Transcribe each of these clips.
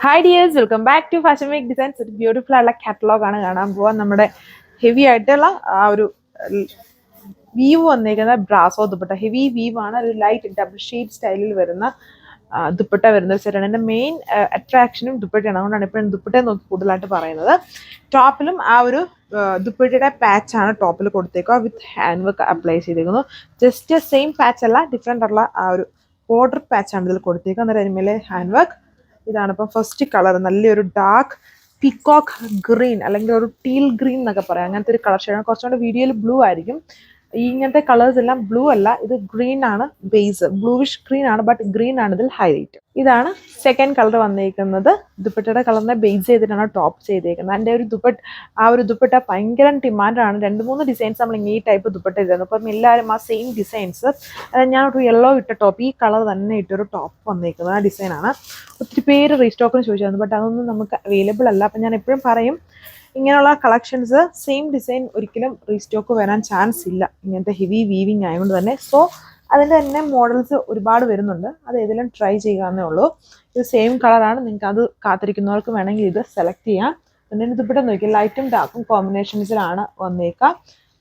Hi dears, welcome back to fashion make designs. ഒരു beautiful ആയിട്ടുള്ള catalogue ആണ് കാണാൻ പോവാൻ. നമ്മുടെ ഹെവി ആയിട്ടുള്ള ആ ഒരു വീവ് വന്നേക്കുന്ന ബ്രാസോ ദുപ്പട്ട, ഹെവി വീവ് ആണ്. ഒരു ലൈറ്റ് ഡബിൾ ഷെയ്ഡ് സ്റ്റൈലിൽ വരുന്ന ദുപ്പട്ട വരുന്ന ഒരു സെറ്റാണ്. എൻ്റെ മെയിൻ അട്രാക്ഷനും ദുപ്പട്ടയാണ്. അതുകൊണ്ടാണ് ഇപ്പോഴും ദുപ്പട്ടയെ നോക്കി കൂടുതലായിട്ട് പറയുന്നത്. ടോപ്പിലും ആ ഒരു ദുപ്പട്ടയുടെ പാച്ചാണ് ടോപ്പിൽ കൊടുത്തേക്കുക, വിത്ത് ഹാൻഡ് വർക്ക് അപ്ലൈ ചെയ്തേക്കുന്നു. ജസ്റ്റ് സെയിം പാച്ച് അല്ല, ഡിഫറെൻ്റ് ഉള്ള ആ ഒരു ബോർഡർ പാച്ചാണ് ഇതിൽ കൊടുത്തേക്കുക. അന്നേരം അതിന്മേലെ ഹാൻഡ് വർക്ക്. ഇതാണ് ഇപ്പം ഫസ്റ്റ് കളർ, നല്ലൊരു ഡാർക്ക് പീകോക്ക് ഗ്രീൻ അല്ലെങ്കിൽ ഒരു ടീൽ ഗ്രീൻ എന്നൊക്കെ പറയാം. അങ്ങനത്തെ ഒരു കളർ ഷെയ്ഡാണ്. കുറച്ചുകൂടെ വീഡിയോയിൽ ബ്ലൂ ആയിരിക്കും. ഇങ്ങനത്തെ കളേഴ്സ് എല്ലാം ബ്ലൂ അല്ല, ഇത് ഗ്രീൻ ആണ്. ബേസ് ബ്ലൂവിഷ് ഗ്രീൻ ആണ്, ബട്ട് ഗ്രീൻ ആണ് ഇതിൽ ഹൈലൈറ്റ്. ഇതാണ് സെക്കൻഡ് കളർ വന്നിരിക്കുന്നത്. ദുപ്പട്ടയുടെ കളറിനെ ബേസ് ചെയ്തിട്ടാണ് ടോപ്പ് ചെയ്തേക്കുന്നത്. എൻ്റെ ഒരു ആ ഒരു ദുപ്പട്ട ഭയങ്കര ഡിമാൻഡാണ്. 2-3 ഡിസൈൻസ് നമ്മൾ ഈ ടൈപ്പ് ദുപ്പട്ട ഇടുന്നു. അപ്പം എല്ലാവരും ആ സെയിം ഡിസൈൻസ്, ഞാനൊരു യെല്ലോ ഇട്ട ടോപ്പ്, ഈ കളർ തന്നെ ഇട്ടൊരു ടോപ്പ് വന്നിരിക്കുന്നത് ആ ഡിസൈനാണ്. ഒത്തിരി പേര് റീസ്റ്റോക്കിന് ചോദിച്ചായിരുന്നു, ബട്ട് അതൊന്നും നമുക്ക് അവൈലബിൾ അല്ല. അപ്പം ഞാൻ എപ്പോഴും പറയും, ഇങ്ങനെയുള്ള കളക്ഷൻസ് സെയിം ഡിസൈൻ ഒരിക്കലും റീസ്റ്റോക്ക് വരാൻ ചാൻസ് ഇല്ല, ഇങ്ങനത്തെ ഹെവി വീവിങ് ആയതുകൊണ്ട് തന്നെ. സോ അതിൻ്റെ തന്നെ മോഡൽസ് ഒരുപാട് വരുന്നുണ്ട്, അത് ഏതെങ്കിലും ട്രൈ ചെയ്യാവുന്നേ ഉള്ളൂ. ഇത് സെയിം കളറാണ്, നിങ്ങൾക്ക് അത് കാത്തിരിക്കുന്നവർക്ക് വേണമെങ്കിൽ ഇത് സെലക്ട് ചെയ്യാം. പിന്നെ ദുപ്പട്ട നോക്കിയാൽ ലൈറ്റും ഡാർക്കും കോമ്പിനേഷൻസിലാണ് വന്നേക്കുക.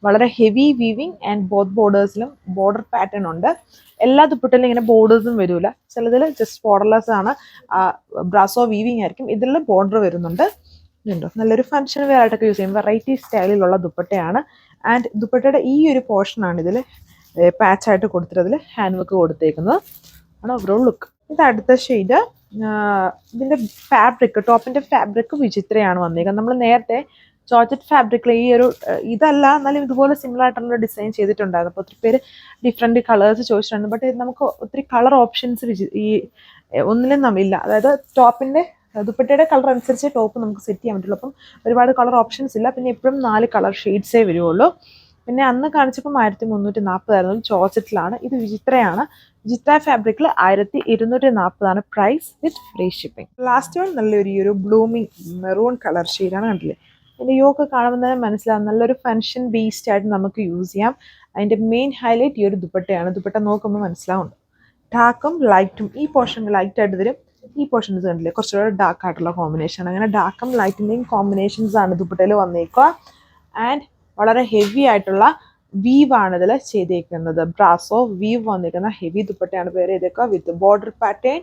വളരെ ഹെവി വീവിങ് ആൻഡ് ബോത്ത് ബോർഡേഴ്സിലും ബോർഡർ പാറ്റേൺ ഉണ്ട്. എല്ലാ ദുപ്പട്ടയിലും ഇങ്ങനെ ബോർഡേഴ്സും വരില്ല, ചിലതിൽ ജസ്റ്റ് ബോർഡർലെസ് ആണ്, ബ്രാസോ വീവിങ് ആയിരിക്കും. ഇതിൽ ബോർഡർ വരുന്നുണ്ട്. ഇതുണ്ടോ, നല്ലൊരു ഫംഗ്ഷൻ വെയർ ആയിട്ടൊക്കെ യൂസ് ചെയ്യും. വെറൈറ്റി സ്റ്റൈലിലുള്ള ദുപ്പട്ടയാണ്. ആൻഡ് ദുപ്പട്ടയുടെ ഈ ഒരു പോർഷനാണ് ഇതിൽ പാച്ചായിട്ട് കൊടുത്തിട്ട് ഹാൻഡ് വർക്ക് കൊടുത്തേക്കുന്നത് ആണ് ഓവറോൾ ലുക്ക്. ഇത് അടുത്ത ഷെയ്ഡ്. ഇതിൻ്റെ ഫാബ്രിക്, ടോപ്പിൻ്റെ ഫാബ്രിക് വിചിത്രയാണ് വന്നിരിക്കുന്നത്. നമ്മൾ നേരത്തെ ജോർജറ്റ് ഫാബ്രിക്കിൽ ഈ ഒരു ഇതല്ല, എന്നാലും ഇതുപോലെ സിമിലർ ആയിട്ടുള്ള ഡിസൈൻ ചെയ്തിട്ടുണ്ടായിരുന്നു. അപ്പോൾ ഒത്തിരി പേര് ഡിഫറെൻറ്റ് കളേഴ്സ് ചോദിച്ചിട്ടുണ്ട്. ബട്ട് നമുക്ക് ഒത്തിരി കളർ ഓപ്ഷൻസ് ഈ ഒന്നിലും നമ്മില്ല. അതായത് ടോപ്പിൻ്റെ ദുപ്പട്ടയുടെ കളർ അനുസരിച്ച് ടോപ്പ് നമുക്ക് സെറ്റ് ചെയ്യാൻ പറ്റുള്ളൂ. അപ്പം ഒരുപാട് കളർ ഓപ്ഷൻസ് ഇല്ല. പിന്നെ എപ്പോഴും 4 കളർ ഷെയ്ഡ്സേ വരുള്ളൂ. പിന്നെ അന്ന് കാണിച്ചപ്പം 1340 ആയിരുന്നു, ജോർജറ്റിലാണ്. ഇത് വിചിത്രയാണ്. വിചിത്ര ഫാബ്രിക്കിൽ 1240 price with free shipping. Last one നല്ലൊരു ഈ ഒരു ബ്ലൂമിങ് മെറൂൺ കളർ ഷെയ്ഡാണ്. കണ്ടില്ലേ, അതിൻ്റെ യോക്ക് കാണുമ്പോൾ തന്നെ മനസ്സിലാവും, നല്ലൊരു ഫംഗ്ഷൻ ബേസ്ഡ് ആയിട്ട് നമുക്ക് യൂസ് ചെയ്യാം. അതിൻ്റെ മെയിൻ ഹൈലൈറ്റ് ഈ ഒരു ദുപ്പട്ടയാണ്. ദുപ്പട്ട നോക്കുമ്പോൾ മനസ്സിലാവുന്നുണ്ട്, ഡാർക്കും ലൈറ്റും ഈ പോർഷൻ ലൈറ്റായിട്ട് വരും, ഈ പോർഷൻസ് കണ്ടില്ലേ കുറച്ചുകൂടെ ഡാർക്ക് ആയിട്ടുള്ള കോമ്പിനേഷൻ. അങ്ങനെ ഡാർക്കും ലൈറ്റിൻ്റെയും കോമ്പിനേഷൻസ് ആണ് ദുപ്പട്ടയിൽ വന്നേക്കുക. ആൻഡ് വളരെ ഹെവി ആയിട്ടുള്ള വീവാണ് ഇതിൽ ചെയ്തേക്കുന്നത്. ബ്രാസോ വീവ് വന്നിരിക്കുന്ന ഹെവി ദുപ്പട്ടയാണ് പേര് ചെയ്തേക്കുക, with border pattern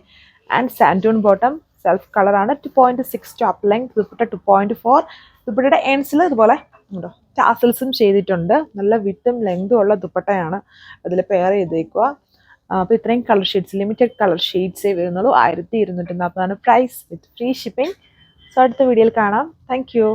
and santoon bottom. Self കളറാണ്. 2.6 ടോപ്പ് ലെങ്ത്. ദുപ്പട്ട 2.4. ദുപ്പട്ടയുടെ എൻഡ്സിൽ ഇതുപോലെ ഉണ്ടോ ടാസൽസും ചെയ്തിട്ടുണ്ട്. നല്ല വിത്തും ലെങ്തും ഉള്ള ദുപ്പട്ടയാണ് അതിൽ പെയർ ചെയ്തേക്കുക. അപ്പോൾ ഇത്രയും കളർ ഷെയ്ഡ്സ്, ലിമിറ്റഡ് കളർ ഷെയ്ഡ്സേ വരുന്നുള്ളൂ. 1240 price with free shipping. So അടുത്ത വീഡിയോയിൽ കാണാം. Thank U.